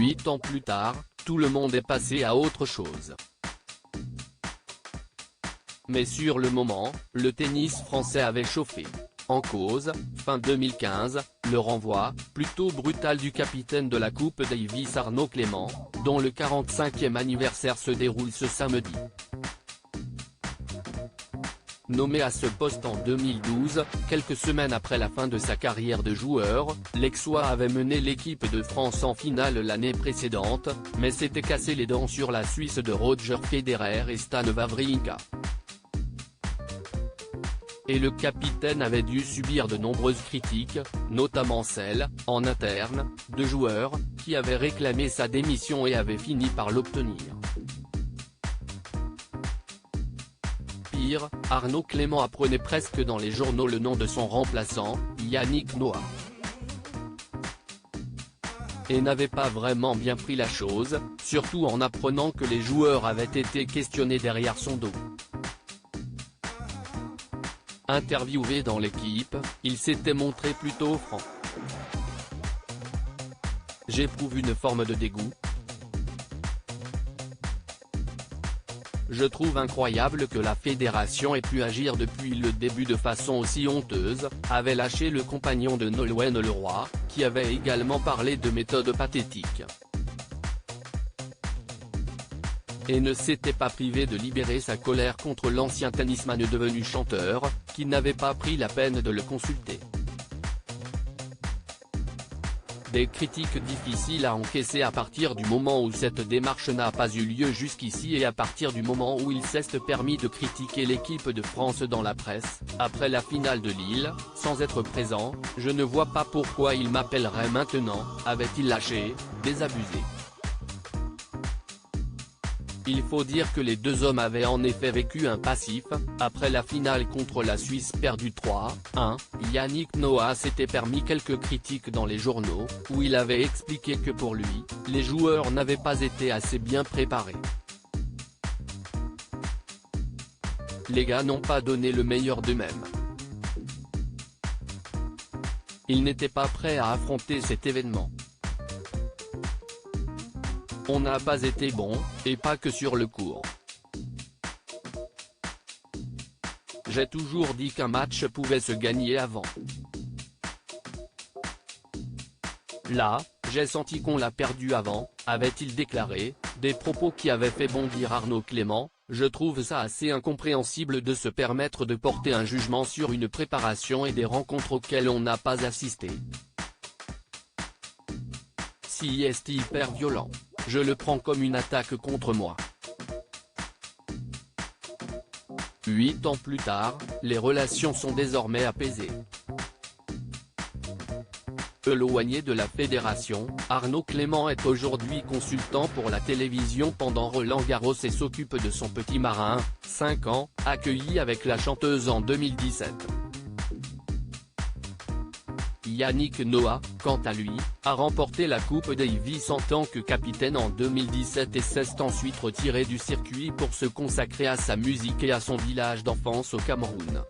8 ans plus tard, tout le monde est passé à autre chose. Mais sur le moment, le tennis français avait chauffé. En cause, fin 2015, le renvoi, plutôt brutal du capitaine de la Coupe Davis Arnaud Clément, dont le 45e anniversaire se déroule ce samedi. Nommé à ce poste en 2012, quelques semaines après la fin de sa carrière de joueur, l'Aixois avait mené l'équipe de France en finale l'année précédente, mais s'était cassé les dents sur la Suisse de Roger Federer et Stan Wawrinka. Et le capitaine avait dû subir de nombreuses critiques, notamment celles, en interne, de joueurs, qui avaient réclamé sa démission et avaient fini par l'obtenir. Pire, Arnaud Clément apprenait presque dans les journaux le nom de son remplaçant, Yannick Noah. Et n'avait pas vraiment bien pris la chose, surtout en apprenant que les joueurs avaient été questionnés derrière son dos. Interviewé dans l'équipe, il s'était montré plutôt franc. J'éprouve une forme de dégoût. Je trouve incroyable que la fédération ait pu agir depuis le début de façon aussi honteuse, avait lâché le compagnon de Nolwenn Leroy, qui avait également parlé de méthode pathétique. Et ne s'était pas privé de libérer sa colère contre l'ancien tennisman devenu chanteur, qui n'avait pas pris la peine de le consulter. Des critiques difficiles à encaisser à partir du moment où cette démarche n'a pas eu lieu jusqu'ici et à partir du moment où il s'est permis de critiquer l'équipe de France dans la presse, après la finale de Lille, sans être présent, je ne vois pas pourquoi il m'appellerait maintenant, avait-il lâché, désabusé. Il faut dire que les deux hommes avaient en effet vécu un passif, après la finale contre la Suisse perdue 3-1, Yannick Noah s'était permis quelques critiques dans les journaux, où il avait expliqué que pour lui, les joueurs n'avaient pas été assez bien préparés. Les gars n'ont pas donné le meilleur d'eux-mêmes. Ils n'étaient pas prêts à affronter cet événement. On n'a pas été bon, et pas que sur le court. J'ai toujours dit qu'un match pouvait se gagner avant. Là, j'ai senti qu'on l'a perdu avant, avait-il déclaré, des propos qui avaient fait bondir Arnaud Clément. Je trouve ça assez incompréhensible de se permettre de porter un jugement sur une préparation et des rencontres auxquelles on n'a pas assisté. Si est hyper violent. Je le prends comme une attaque contre moi. 8 ans plus tard, les relations sont désormais apaisées. Éloigné de la fédération, Arnaud Clément est aujourd'hui consultant pour la télévision pendant Roland-Garros et s'occupe de son petit marin, 5 ans, accueilli avec la chanteuse en 2017. Yannick Noah, quant à lui, a remporté la Coupe Davis en tant que capitaine en 2017 et s'est ensuite retiré du circuit pour se consacrer à sa musique et à son village d'enfance au Cameroun.